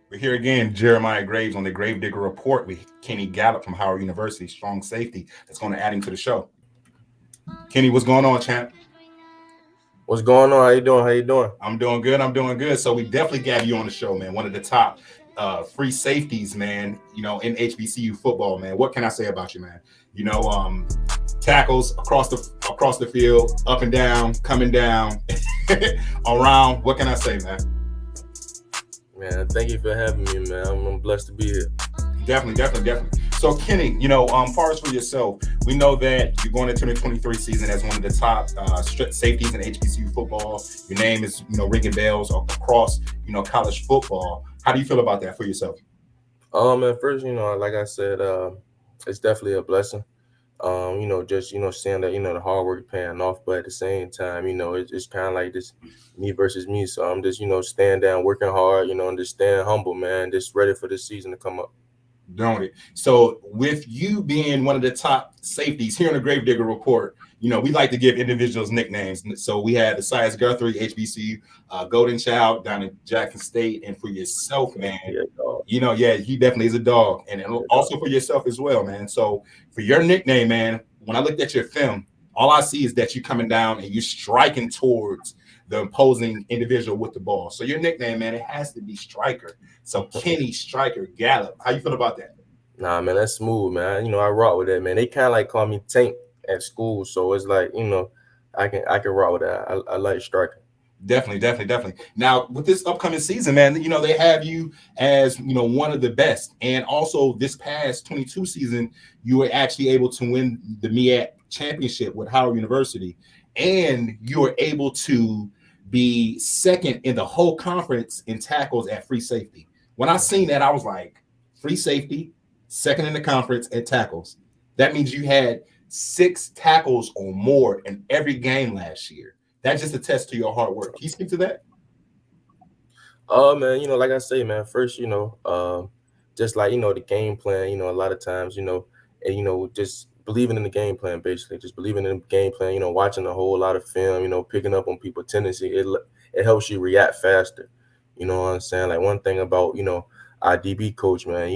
We're here again, Jeremiah Graves on the Gravedigger Report with Kenny Gallop from Howard University, strong safety. That's going to add him to the show. Kenny, what's going on, champ? What's going on? How you doing? How you doing? I'm doing good. I'm doing good. So we definitely got you on the show, man. One of the top free safeties, man. In HBCU football, man. What can I say about you, man? You know, tackles across the field, up and down, coming down, around. What can I say, man? Man, thank you for having me, man. I'm blessed to be here. Definitely. So, Kenny, far as for yourself, we know that you're going into the 23 season as one of the top safeties in HBCU football. Your name is, ringing bells across, college football. How do you feel about that for yourself? At first, like I said, it's definitely a blessing. Just seeing that the hard work paying off, but at the same time, it's kind of like this me versus me. So I'm just staying down, working hard, and just staying humble, man. Just ready for this season to come up. Don't it? So, with you being one of the top safeties here on the Gravedigger Report, we like to give individuals nicknames. So, we had the Sias Guthrie, HBCU, Golden Child down in Jackson State. And for yourself, man, Yeah, dog. he definitely is a dog. And Yeah, dog. also for yourself as well, man. So, for your nickname, man, when I looked at your film, all I see is that you coming down and you striking towards the opposing individual with the ball. So your nickname, man, it has to be Striker. So Kenny Striker Gallop. How you feel about that? Nah, man, that's smooth, man. I rock with that, man. They kind of like call me Tank at school, so it's like I can rock with that. I like striking. Definitely. Now, with this upcoming season, man, they have you as, one of the best. And also this past 22 season, you were actually able to win the MEAC championship with Howard University. And you were able to be second in the whole conference in tackles at free safety. When I seen that, I was like, free safety, second in the conference at tackles. That means you had 6 tackles or more in every game last year. That just attests to your hard work. Can you speak to that? Man, like I say, man, first, just like, the game plan, a lot of times, and, just believing in the game plan, basically, just believing in the game plan, watching a whole lot of film, picking up on people's tendency, it helps you react faster. You know what I'm saying? Like one thing about, our DB coach, man,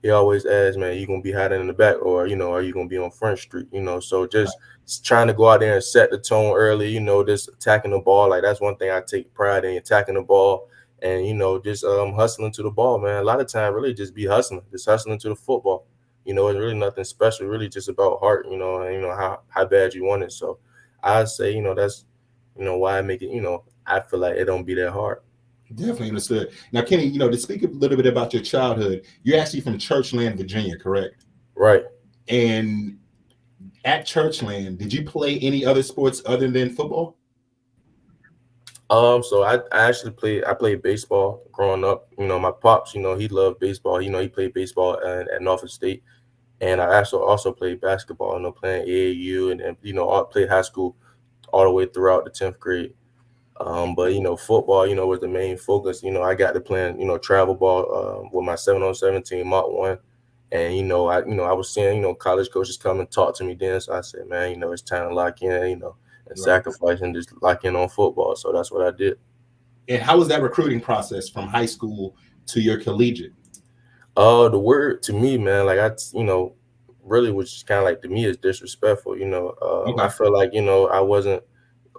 he always asks, man, you going to be hiding in the back or, are you going to be on Front Street, so just trying to go out there and set the tone early, just attacking the ball. Like that's one thing I take pride in, attacking the ball and just hustling to the ball, man. A lot of time really just be hustling, just hustling to the football. It's really nothing special, really just about heart, and how bad you want it. So I say, that's why I make it, I feel like it don't be that hard. Definitely understood. Now, Kenny, to speak a little bit about your childhood, you're actually from Churchland, Virginia, correct? Right. And at Churchland, did you play any other sports other than football? So I played baseball growing up. My pops, he loved baseball. He played baseball at Norfolk State. And I also played basketball, playing AAU and then, I played high school all the way throughout the 10th grade. But football, was the main focus. I got to playing, travel ball with my 7-on-7 team, Mach 1. And I was seeing, college coaches come and talk to me then. So I said, man, it's time to lock in, and Right. sacrifice and just lock in on football. So that's what I did. And how was that recruiting process from high school to your collegiate? The word to me, man, like really was kind of like to me is disrespectful. I Okay. feel like I wasn't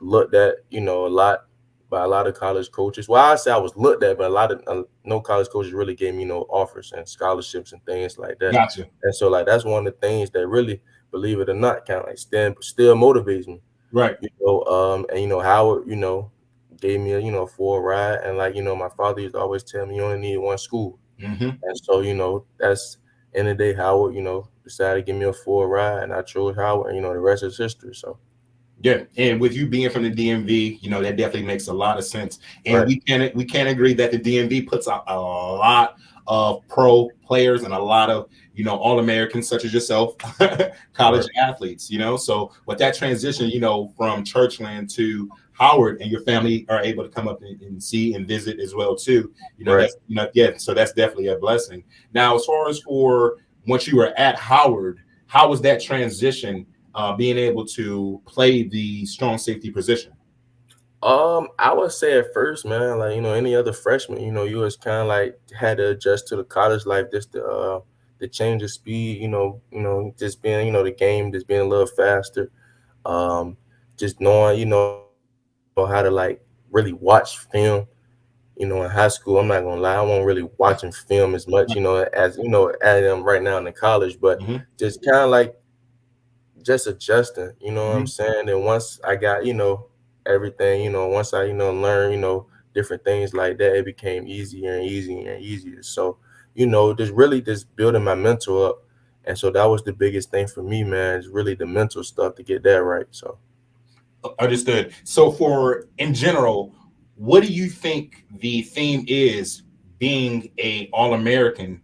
looked at, a lot by a lot of college coaches. Well, I say I was looked at, but a lot of no college coaches really gave me offers and scholarships and things like that. Gotcha. And so like that's one of the things that really, believe it or not, kind of like still motivates me. Right. And Howard, gave me a full ride, and like my father used to always tell me you only need one school. Mm-hmm. And so, that's end of the day, Howard, decided to give me a full ride and I chose Howard and the rest is history. So Yeah, and with you being from the DMV, that definitely makes a lot of sense. And right, we can't agree that the DMV puts out a lot of pro players and a lot of All-Americans such as yourself, college right, athletes. So with that transition, from Churchland to Howard, and your family are able to come up and see and visit as well too. right. That's yeah. So that's definitely a blessing. Now, as far as for once you were at Howard, how was that transition? Being able to play the strong safety position. I would say at first, man, like any other freshman, you was kind of like had to adjust to the college life, just the change of speed, just being, the game just being a little faster, um, just knowing, how to like really watch film. In high school, I'm not gonna lie, I wasn't really watching film as much, as as I am right now in the college, but Mm-hmm. just kind of like just adjusting, you know what I'm Mm-hmm. saying? And once I got, everything, once I, learned, different things like that, it became easier and easier and easier. So, just really just building my mental up. And so that was the biggest thing for me, man, is really the mental stuff to get that right. So Understood. So, for in general, what do you think the theme is being a All American,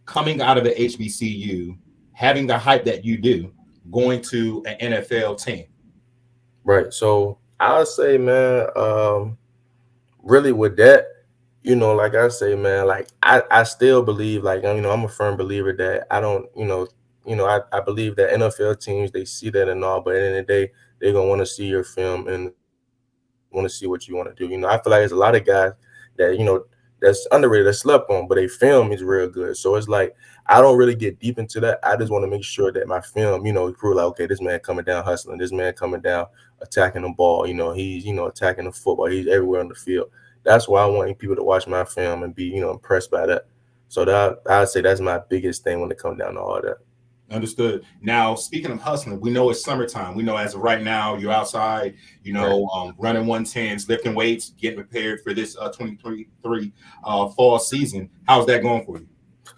coming out of the HBCU, having the hype that you do, going to an NFL team? right. So I would say, man, really with that, like I say, man, like I still believe, like I'm a firm believer that I don't, I believe that NFL teams, they see that and all, but at the end of the day, they're gonna want to see your film and want to see what you want to do. I feel like there's a lot of guys that that's underrated, that slept on, but they film is real good. So it's like I don't really get deep into that. I just want to make sure that my film, prove like, okay, this man coming down hustling, this man coming down attacking the ball. He's attacking the football. He's everywhere on the field. That's why I want people to watch my film and be impressed by that. So that I'd say that's my biggest thing when it comes down to all that. Understood. Now, speaking of hustling, we know it's summertime. We know as of right now, you're outside, Right. running 110s, lifting weights, getting prepared for this 2023 fall season. How's that going for you?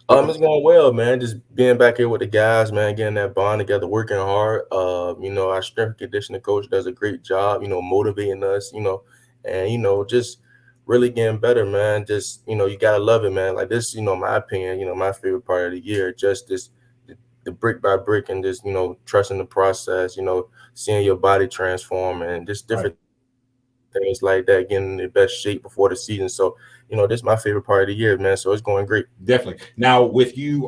It's going well, man. Just being back here with the guys, man, getting that bond together, working hard. Our strength and conditioning coach does a great job, motivating us, and just really getting better, man. Just, you gotta love it, man. Like this, my opinion, my favorite part of the year, just this the brick by brick and just, trusting the process, seeing your body transform and just Right. different things like that, getting in the best shape before the season. So, this is my favorite part of the year, man. So it's going great. Definitely. Now, with you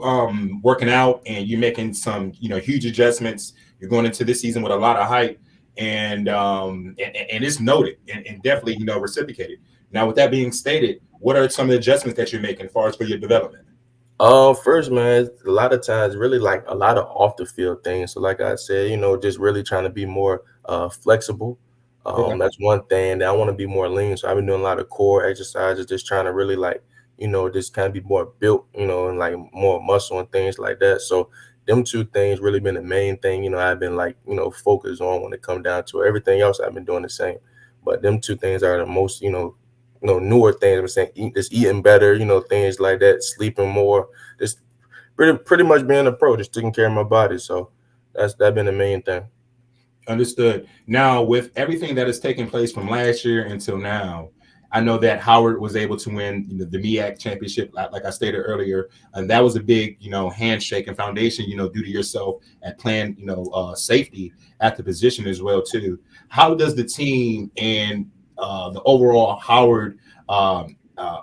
working out and you making some, huge adjustments, you're going into this season with a lot of hype, and it's noted and definitely, reciprocated. Now, with that being stated, what are some of the adjustments that you're making as far as for your development? First, man, a lot of times really like a lot of off the field things. So like I said, just really trying to be more flexible. Okay. That's one thing that I want to be more lean. So I've been doing a lot of core exercises, just trying to really like, just kind of be more built, and like more muscle and things like that. So them two things really been the main thing, I've been like, focused on when it come down to it. Everything else I've been doing the same. But them two things are the most, newer things. I'm saying just eating better, things like that, sleeping more, just pretty much being a pro, just taking care of my body. So that been the main thing. Understood. Now, with everything that has taken place from last year until now, I know that Howard was able to win, the MEAC championship, like I stated earlier, and that was a big, handshake and foundation, due to yourself at playing, safety at the position as well too. How does the team and the overall Howard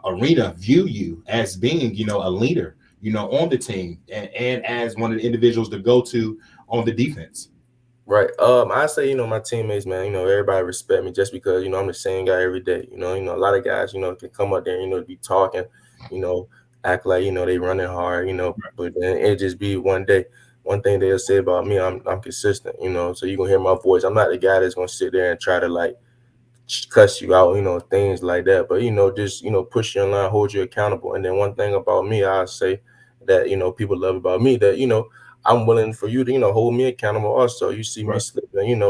arena view you as being, a leader, on the team and as one of the individuals to go to on the defense? Right. I say, my teammates, man, everybody respect me just because, I'm the same guy every day. A lot of guys, can come up there, be talking, you know, act like, they running hard, but then it just be one day. One thing they'll say about me, I'm consistent, so you gonna hear my voice. I'm not the guy that's gonna sit there and try to like cuss you out, things like that. But just push you in line, hold you accountable. And then one thing about me, I say that people love about me that I'm willing for you to hold me accountable. Also, you see me Right. slipping,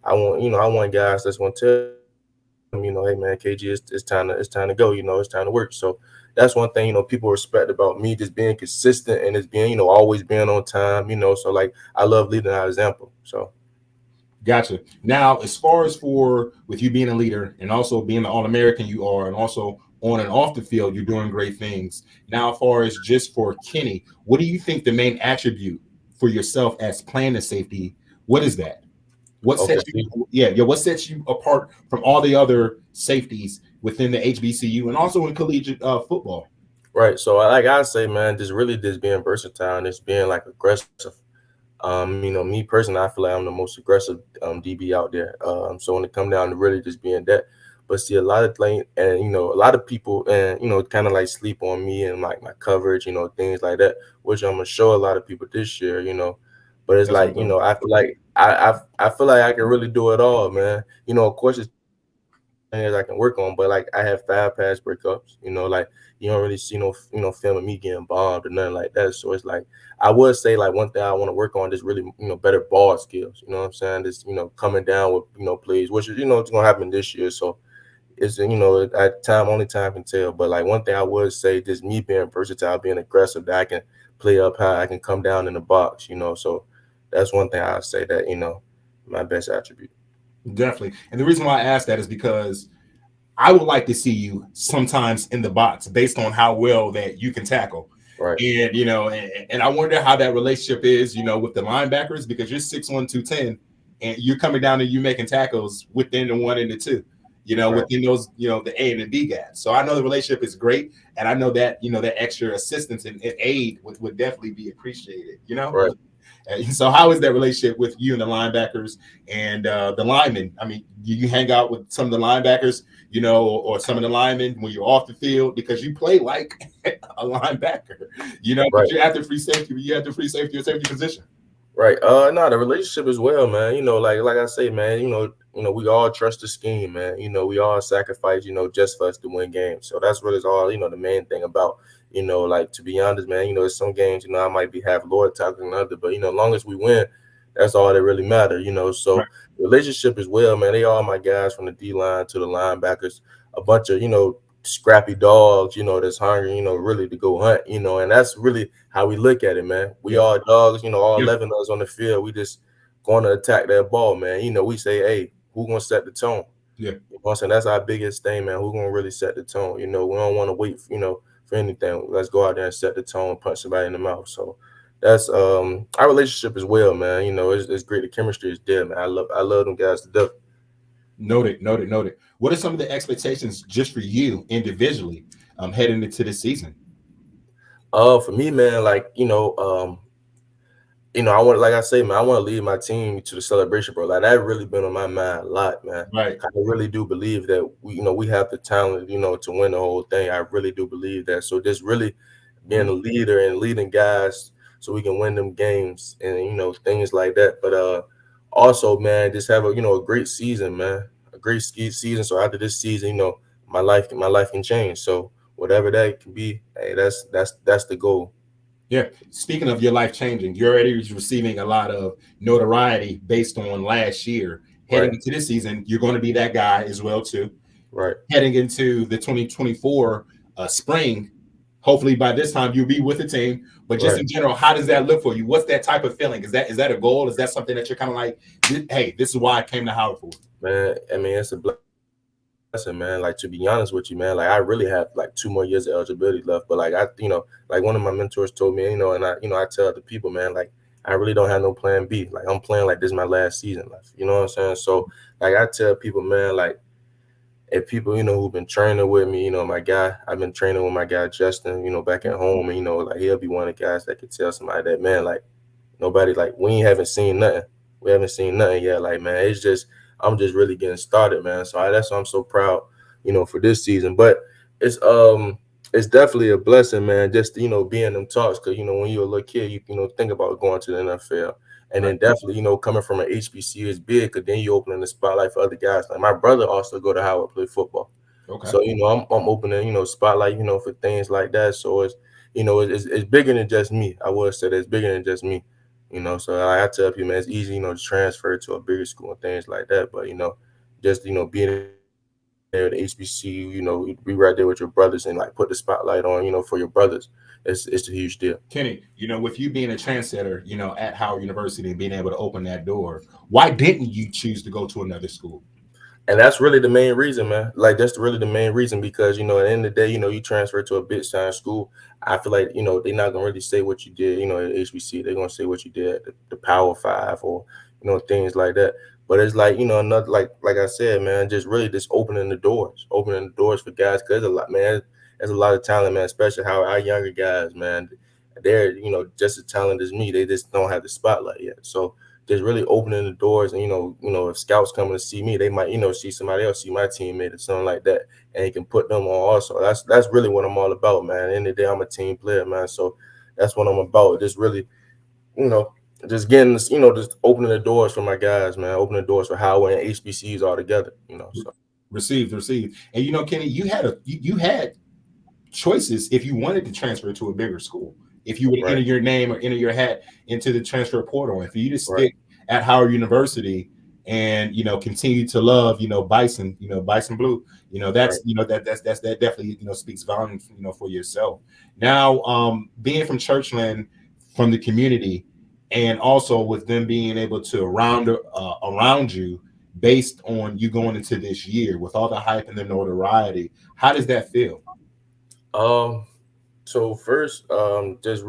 I want guys that's gonna tell them, hey man, KG, it's time to go. It's time to work. So that's one thing people respect about me, just being consistent and just being always being on time. So like I love leading by example. So. Gotcha. Now, as far as for with you being a leader and also being the All American you are, and also on and off the field, you're doing great things. Now, as far as just for Kenny, what do you think the main attribute for yourself as playing the safety? What is that? What Okay. sets you? Yeah. What sets you apart from all the other safeties within the HBCU and also in collegiate football? Right. So like I say, man, just really just being versatile and just being like aggressive. Me personally, I feel like I'm the most aggressive DB out there. So when it come down to really just being that, But see, a lot of like, and a lot of people, and kind of like sleep on me and like my coverage, things like that, which I'm gonna show a lot of people this year, But it's That's what I'm like, talking I feel like I feel like I can really do it all, man. Of course, it's things I can work on, but like I have 5 pass breakups, like you don't really see no, film of me getting bombed or nothing like that. So it's like I would say like one thing I want to work on is really, better ball skills. You know what I'm saying? Just coming down with plays, which is it's gonna happen this year. So it's at time only time can tell. But like one thing I would say, just me being versatile, being aggressive, that I can play up high, I can come down in the box. So that's one thing I say that my best attribute. definitely. And the reason why I asked that is because I would like to see you sometimes in the box based on how well that you can tackle. Right. And and I wonder how that relationship is, with the linebackers, because you're 6'1", 210, and you're coming down and you making tackles within the 1 and the 2, Right. within those, the A and the B gaps. So I know the relationship is great, and I know that that extra assistance and aid would definitely be appreciated. Right. And so how is that relationship with you and the linebackers and the linemen? I mean, you hang out with some of the linebackers, or some of the linemen when you're off the field, because you play like a linebacker, but Right. you're at the free safety, or safety position. Right. No, the relationship as well, man. Like I say, man, we all trust the scheme, man. We all sacrifice, just for us to win games. So that's what it's all, the main thing about, like to be honest, man, there's some games, I might be have lower tackle than other, but as long as we win, that's all that really matter. So Right. relationship as well, man. They all my guys from the D line to the linebackers, a bunch of, scrappy dogs, that's hungry, really to go hunt, and that's really how we look at it, man. We Yeah. all dogs, all Yeah. 11 of us on the field. We just going to attack that ball, man. We say, hey, who gonna set the tone? Yeah. You know what I'm saying? That's our biggest thing, man. Who gonna really set the tone? We don't want to wait, for anything. Let's go out there and set the tone, punch somebody in the mouth. So that's our relationship as well, man. It's great. The chemistry is there, man. I love them guys to death. Noted, noted, noted. What are some of the expectations just for you individually heading into this season? For me, man, like I want, like I say, man, I want to lead my team to the celebration, bro. Like that really been on my mind a lot, man. Right. I really do believe that we have the talent, to win the whole thing. I really do believe that. So just really being a leader and leading guys so we can win them games and things like that. But also, man, just have a great season, man. A great season. So after this season, my life can change. So whatever that can be, hey, that's the goal. Yeah. Speaking of your life changing, you're already receiving a lot of notoriety based on last year. Heading Right. into this season, you're going to be that guy as well too. Right. Heading into the 2024 spring, hopefully by this time you'll be with the team. But just Right. in general, how does that look for you? What's that type of feeling? Is that a goal? Is that something that you're kind of like, hey, this is why I came to Howard for? Man, I mean, it's a blessing, man. Like to be honest with you, man, like I really have like 2 more years of eligibility left. But like like one of my mentors told me, and I tell the people, man, like I really don't have no plan B. Like I'm playing like this is my last season left. You know what I'm saying? So like I tell people, man, like if people, who've been training with me, I've been training with my guy Justin, back at home, and like he'll be one of the guys that could tell somebody that, man, like nobody, like we ain't haven't seen nothing. We haven't seen nothing yet. Like, man, it's just I'm just really getting started, man. So that's why I'm so proud, for this season. But it's it's definitely a blessing, man, just to, be in them talks. Cause when you're a little kid, you think about going to the NFL. And then definitely, coming from an HBCU is big, because then you opening the spotlight for other guys. Like my brother also go to Howard play football. Okay. So, I'm opening, spotlight, for things like that. So it's bigger than just me. I would say that it's bigger than just me. So I tell people, man, it's easy, to transfer to a bigger school and things like that. But, just, being there at the HBCU, be right there with your brothers and like put the spotlight on, for your brothers. It's a huge deal. Kenny, with you being a trendsetter, at Howard University and being able to open that door, why didn't you choose to go to another school? And that's really the main reason, man. Like that's really the main reason, because at the end of the day, you transfer to a big time school. I feel like they're not gonna really say what you did, at HBC. They're gonna say what you did at the Power Five, or things like that. But it's like another, like I said, man, just really just opening the doors for guys. Cause there's a lot, man. There's a lot of talent, man. Especially how our younger guys, man, they're just as talented as me. They just don't have the spotlight yet. So just really opening the doors. And if scouts coming to see me, they might see somebody else, see my teammate or something like that, and he can put them on also. That's really what I'm all about, man. At the end of the day, I'm a team player, man. So that's what I'm about. Just really, just getting this, just opening the doors for my guys, man. Opening the doors for Howard and HBCUs all together. So Received. And Kenny, you had choices if you wanted to transfer to a bigger school. If you would enter your name or enter your hat into the transfer portal, and for you to stick at Howard University and continue to love Bison Blue, that definitely speaks volumes for yourself. Now, being from Churchland, from the community, and also with them being able to around you based on you going into this year with all the hype and the notoriety, how does that feel? So first, just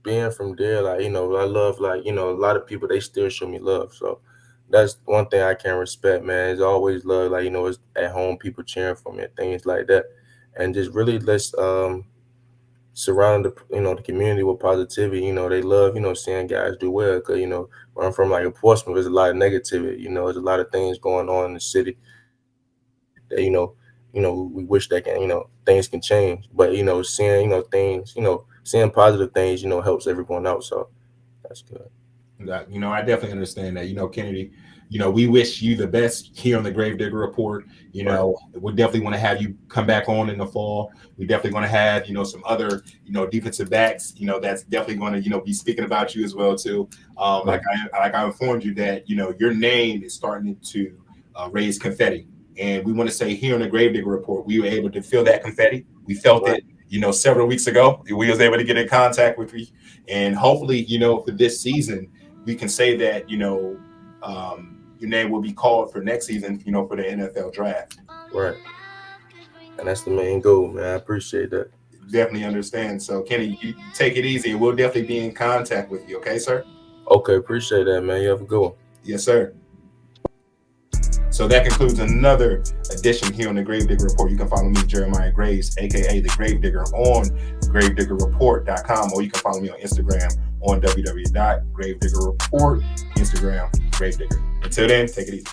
being from there, I love, a lot of people, they still show me love. So that's one thing I can respect, man. It's always love, it's at home, people cheering for me and things like that. And just really let's surround the community with positivity. They love, seeing guys do well. Cause where I'm from, in Portsmouth, there's a lot of negativity. There's a lot of things going on in the city that, we wish that things can change, but seeing things, seeing positive things, helps everyone out. So that's good. I definitely understand that. Kennedy, we wish you the best here on the Gravedigger Report. We definitely want to have you come back on in the fall. We definitely going to have some other defensive backs that's definitely going to be speaking about you as well too. Like I informed you that your name is starting to raise confetti. And we want to say here on the Gravedigger Report, we were able to feel that confetti. We felt it, several weeks ago. We was able to get in contact with you. And hopefully, for this season, we can say that, your name will be called for next season, for the NFL draft. Right. And that's the main goal, man. I appreciate that. Definitely understand. So, Kenny, you take it easy. We'll definitely be in contact with you. Okay, sir? Okay. Appreciate that, man. You have a good one. Yes, sir. So that concludes another edition here on the Gravedigger Report. You can follow me, Jeremiah Graves, aka the Gravedigger, on gravediggerreport.com, or you can follow me on Instagram on www.gravediggerreport, Instagram, Gravedigger. Until then, take it easy.